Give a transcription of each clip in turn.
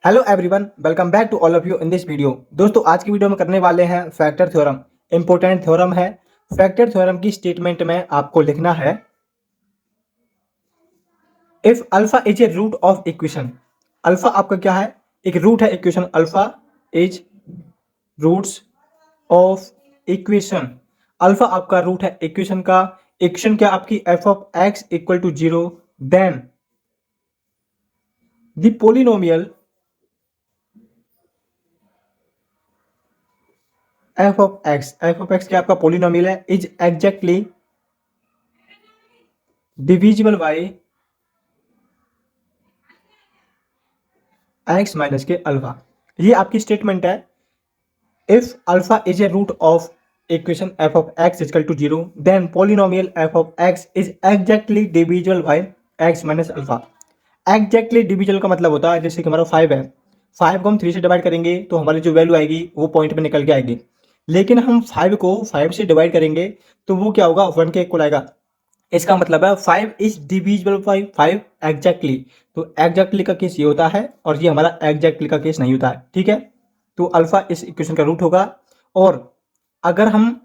Hello everyone, welcome back to all of you in this video. दोस्तों, आज की video में करने वाले हैं फैक्टर थ्योरम। इंपॉर्टेंट थ्योरम है। फैक्टर थ्योरम की स्टेटमेंट में आपको लिखना है if alpha is a root of equation. Alpha आपका क्या है? एक रूट है equation. Alpha is roots of equation. Alpha आपका रूट है इक्वेशन का। इक्वेशन क्या आपकी? F of x equal to 0, then the polynomial F of X क्या आपका पोलिनोमियल है, is exactly divisible by x minus के अल्फा। ये आपकी स्टेटमेंट है। If alpha is a root of equation F of x equal to 0, then polynomial F of X is exactly divisible by x minus alpha. Exactly divisible का मतलब होता है जैसे कि हमारा 5 है, 5 को हम 3 से डिवाइड करेंगे तो हमारी जो वैल्यू आएगी वो पॉइंट में निकल के आएगी। लेकिन हम 5 को 5 से डिवाइड करेंगे तो वो क्या होगा? 1 के इक्वल आएगा। इसका मतलब है 5 इज डिविजिबल बाई 5 एग्जैक्टली। तो एग्जैक्टली का केस ये होता है और ये हमारा एग्जैक्टली का केस नहीं होता है। ठीक है, तो अल्फा इस इक्वेशन का रूट होगा। और अगर हम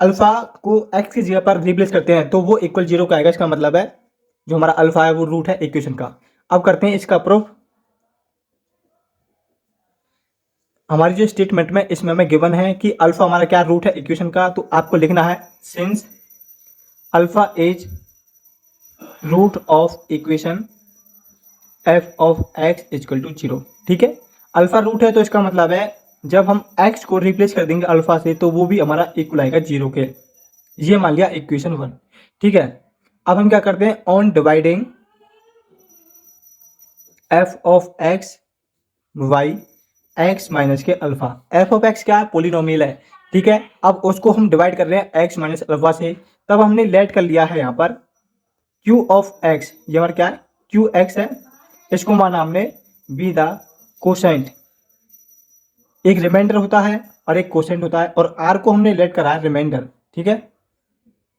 अल्फा को एक्स की जगह पर रिप्लेस करते हैं तो वो इक्वल 0 का आएगा। इसका मतलब है जो हमारा अल्फा है वो रूट है इक्वेशन का। अब करते हैं इसका प्रूफ। हमारी जो स्टेटमेंट में इसमें हमें गिवन है कि अल्फा हमारा क्या रूट है इक्वेशन का, तो आपको लिखना है since alpha is root of equation F of x equal to 0। ठीक है, अल्फा रूट है तो इसका मतलब है जब हम एक्स को रिप्लेस कर देंगे अल्फा से तो वो भी हमारा इक्वल आएगा 0 के। ये मान लिया इक्वेशन 1। ठीक है, अब हम क्या करते हैं? On dividing F of X by X minus के अल्फा। एफ ऑफ एक्स क्या है? पोलिनोमियल है। ठीक है, अब उसको हम डिवाइड कर रहे हैं एक्स माइनस अल्फा से। तब हमने लेट कर लिया है यहाँ पर क्यू ऑफ एक्स। ये हमारा क्या है? क्यू एक्स है। इसको माना हमने बी द कोसेंट। एक रिमाइंडर होता है और एक कोसेंट होता है, और आर को हमने लेट करा है रिमाइंडर। ठीक है,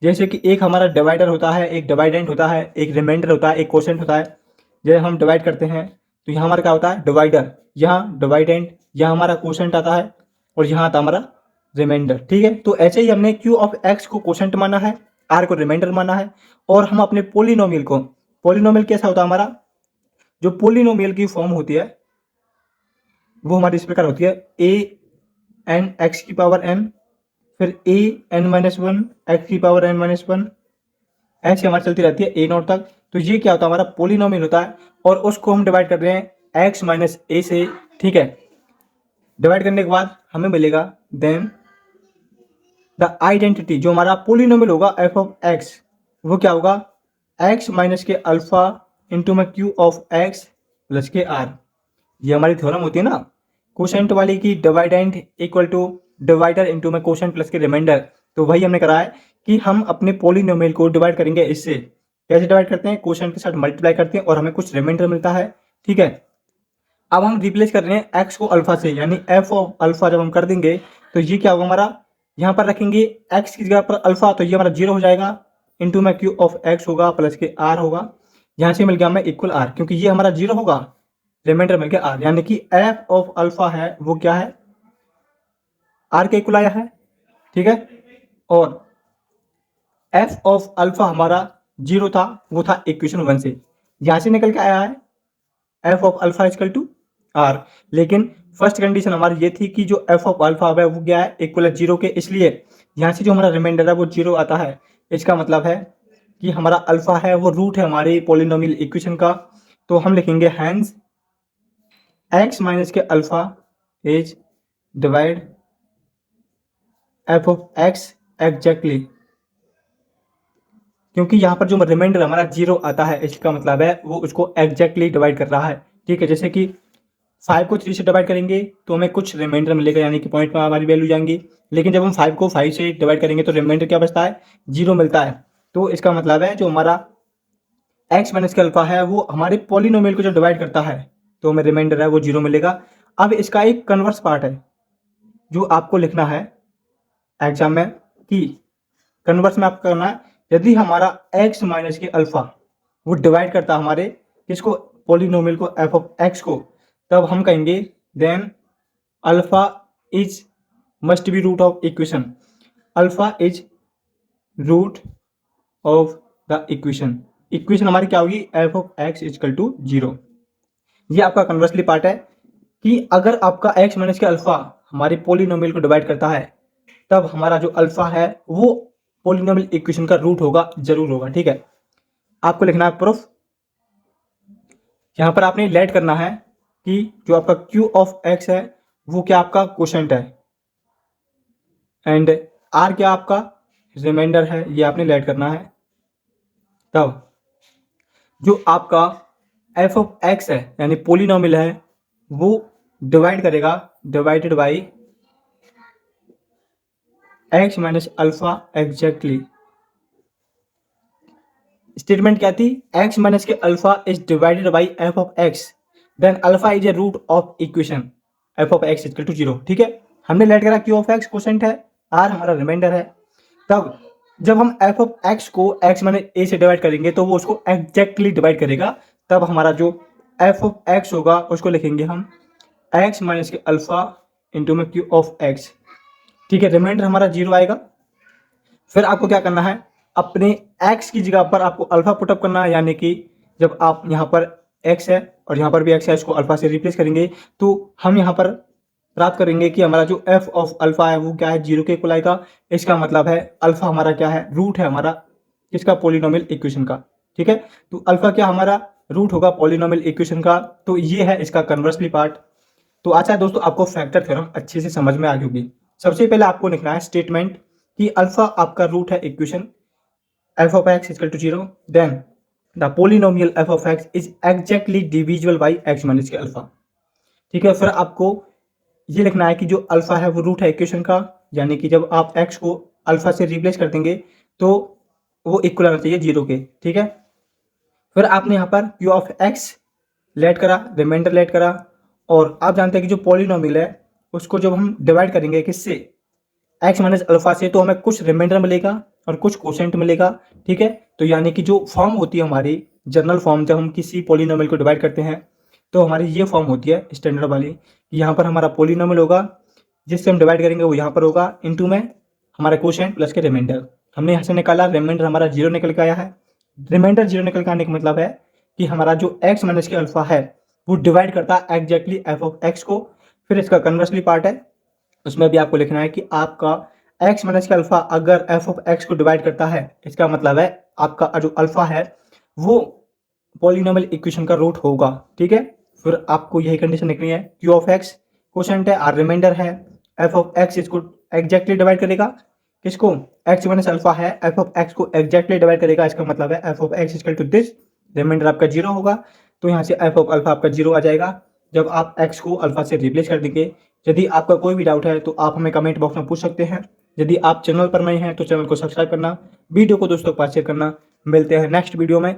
जैसे कि एक हमारा डिवाइडर होता है, एक डिवाइडेंट होता है, एक रिमाइंडर होता है, एक कोसेंट होता है। जब हम डिवाइड करते हैं तो यहाँ हमारा क्या होता है? डिवाइडर, यहाँ डिवाइडेंट, यहाँ हमारा कोसेंट आता है और यहाँ आता हमारा रिमाइंडर। ठीक है, तो ऐसे ही हमने क्यू ऑफ एक्स को कोसेंट माना है, आर को रिमाइंडर माना है। और हम अपने पोलिनोमियल को, पोलिनोमियल कैसा होता है हमारा? जो पोलिनोमियल की फॉर्म होती है वो हमारी इस प्रकार होती है ए एन एक्स की पावर एन, फिर A N minus one x की पावर एन माइनस वन, ऐसे हमारी चलती रहती है ए नॉट तक। तो ये क्या होता है? हमारा पोलिनोमियल होता है और उसको हम डिवाइड कर रहे हैं एक्स माइनस ए से। ठीक है, डिवाइड करने के बाद हमें मिलेगा देन द आइडेंटिटी। जो हमारा पोलिनोमियल होगा एफ ऑफ एक्स वो क्या होगा? एक्स माइनस के अल्फा इंटू में क्यू ऑफ एक्स प्लस के आर। ये हमारी थ्योरम होती है ना कोशेंट वाली की, dividend equal to divider into में कोशेंट प्लस के रिमाइंडर। तो वही हमने करा है कि हम अपने पोलिनोमियल को डिवाइड करेंगे इससे। कैसे डिवाइड करते हैं? कोशेंट के साथ मल्टीप्लाई करते हैं और हमें कुछ रिमाइंडर मिलता है। ठीक है, अब हम रिप्लेस कर रहे हैं एक्स को अल्फा से, यानी एफ ऑफ अल्फा जब हम कर देंगे तो ये क्या होगा हमारा? यहाँ पर रखेंगे एक्स की जगह पर अल्फा तो ये हमारा 0 हो जाएगा, इंटू में क्यू ऑफ एक्स होगा प्लस के आर होगा। यहाँ से मिल गया हमें इक्वल आर, क्योंकि ये हमारा 0 होगा, रिमाइंडर मिल गया आर, यानी कि एफ ऑफ अल्फा है वो क्या है? आर के इक्वल आया है। ठीक है, और एफ ऑफ अल्फा हमारा 0 था, वो था इक्वेशन 1 से। यहां से निकल के आया है f of alpha equal to r. लेकिन फर्स्ट कंडीशन हमारी ये थी कि जो एफ ऑफ अल्फा है वो क्या है? इक्वल है 0 के, इसलिए यहाँ से जो हमारा रिमाइंडर है वो 0 आता है। इसका मतलब है कि हमारा अल्फा है वो रूट है हमारी पोलिनोमियल इक्वेशन का। तो हम लिखेंगे हैंस एक्स माइनस के alpha is divide F of x exactly, क्योंकि यहाँ पर जो रिमाइंडर हमारा 0 आता है इसका मतलब है वो उसको एग्जैक्टली डिवाइड कर रहा है। ठीक है, जैसे कि 5 को 3 से डिवाइड करेंगे तो हमें कुछ रिमाइंडर मिलेगा, यानी कि पॉइंट में हमारी वैल्यू जाएंगी। लेकिन जब हम 5 को 5 से डिवाइड करेंगे तो रिमाइंडर क्या बचता है? 0 मिलता है। तो इसका मतलब है जो हमारा एक्स माइनस का अल्फा है वो हमारे पॉलिनोमियल को जो डिवाइड करता है तो हमें रिमाइंडर है वो 0 मिलेगा। अब इसका एक कन्वर्स पार्ट है जो आपको लिखना है एग्जाम में, कि कन्वर्स में आपको करना है यदि हमारा एक्स माइनस के अल्फा वो डिवाइड करता है हमारे किसको? पोलिनोमियल को एफ ऑफ एक्स को, तब हम कहेंगे then alpha is must be root of equation, alpha is root of the equation. Equation हमारी क्या होगी, f of x equal to 0। ये आपका कन्वर्सली पार्ट है कि अगर आपका एक्स माइनस के अल्फा हमारे पोलिनोमियल को डिवाइड करता है, तब हमारा जो अल्फा है वो पोलिनोमियल इक्वेशन का रूट होगा, जरूर होगा। ठीक है, आपको लिखना है प्रूफ। यहां पर आपने लेट करना है कि जो आपका क्यू ऑफ एक्स है वो क्या आपका क्वोशेंट है, एंड आर क्या आपका रिमाइंडर है, ये आपने लेट करना है। तब जो आपका एफ ऑफ एक्स है यानी पोलिनोमियल है वो डिवाइड करेगा, divided by x minus alpha exactly. Statement क्या थी, एक्स माइनस के alpha is divided by f of x, then alpha is a root of equation F of x equal to 0। ठीक है, हमने लेट करा क्यू ऑफ एक्स क्वोशेंट है, r हमारा remainder है। तब जब हम एफ ऑफ एक्स को एक्स माइनस ए से डिवाइड करेंगे तो वो उसको एग्जैक्टली डिवाइड करेगा, तब हमारा जो एफ ऑफ एक्स होगा उसको लिखेंगे हम एक्स माइनस के अल्फा इंटू में क्यू ऑफ एक्स। ठीक है, रिमाइंडर हमारा 0 आएगा। फिर आपको क्या करना है, अपने x की जगह पर आपको अल्फा पुटअप करना है, यानी कि जब आप यहाँ पर x है और यहाँ पर भी x है, इसको अल्फा से रिप्लेस करेंगे तो हम यहाँ पर प्राप्त करेंगे कि हमारा जो f ऑफ अल्फा है वो क्या है, 0 के इक्वल आएगा। इसका मतलब है अल्फा हमारा क्या है, रूट है हमारा किसका, पोलिनोमियल इक्वेशन का। ठीक है, तो अल्फा क्या हमारा रूट होगा पोलिनोमियल इक्वेशन का। तो ये है इसका कन्वर्सली पार्ट। तो अच्छा दोस्तों, आपको फैक्टर थ्योरम अच्छे से समझ में आ गई होगी। सबसे पहले आपको लिखना है स्टेटमेंट कि अल्फा आपका रूट है equation f of x equal to 0, then the polynomial f of x is exactly divisible by x minus के अल्फा। ठीक है, फिर आपको ये लिखना है कि जो अल्फा है वो रूट है इक्वेशन का, यानी कि जब आप x को अल्फा से रिप्लेस कर देंगे तो वो इक्वल आना चाहिए 0 के। ठीक है, फिर आपने यहाँ पर q ऑफ x लेट करा, रिमाइंडर लेट करा, और आप जानते हैं कि जो पॉलिनोमियल है उसको जब हम डिवाइड करेंगे किससे, एक्स माइनस अल्फा से, तो हमें कुछ रिमाइंडर मिलेगा और कुछ क्वोशेंट मिलेगा। ठीक है, तो यानी कि जो फॉर्म होती है हमारी जनरल फॉर्म, जब हम किसी पॉलिनोमियल को डिवाइड करते हैं तो हमारी ये फॉर्म होती है स्टैंडर्ड वाली कि यहाँ पर हमारा पॉलिनोमियल होगा जिससे हम डिवाइड करेंगे वो यहाँ पर होगा, इनटू में हमारा क्वोशेंट प्लस के रिमाइंडर। हमने यहाँ से निकाला, रिमाइंडर हमारा 0 निकल के आया है। रिमाइंडर 0 निकल के आने का मतलब है कि हमारा जो एक्स माइनस के अल्फा है वो डिवाइड करता है एग्जैक्टली एफ ऑफ एक्स को। फिर इसका कन्वर्सली पार्ट है, उसमें भी आपको लिखना है कि आपका x माइनस के अल्फा अगर f ऑफ x को डिवाइड करता है, इसका मतलब है आपका जो अल्फा है वो पॉलिनोमियल इक्वेशन का रूट होगा। ठीक है, फिर आपको यही कंडीशन लिखनी है, q ऑफ x क्वोशेंट है, r रिमाइंडर है, f ऑफ x इसको एग्जैक्टली डिवाइड करेगा, किसको, x माइनस अल्फा है f ऑफ x को एग्जैक्टली डिवाइड करेगा, इसका मतलब है f of x equal to this, remainder आपका 0 होगा, तो यहाँ से f ऑफ अल्फा आपका 0 आ जाएगा जब आप x को अल्फा से रिप्लेस कर देंगे। यदि आपका कोई भी डाउट है तो आप हमें कमेंट बॉक्स में पूछ सकते हैं। यदि आप चैनल पर नए हैं तो चैनल को सब्सक्राइब करना, वीडियो को दोस्तों के पास शेयर करना। मिलते हैं नेक्स्ट वीडियो में।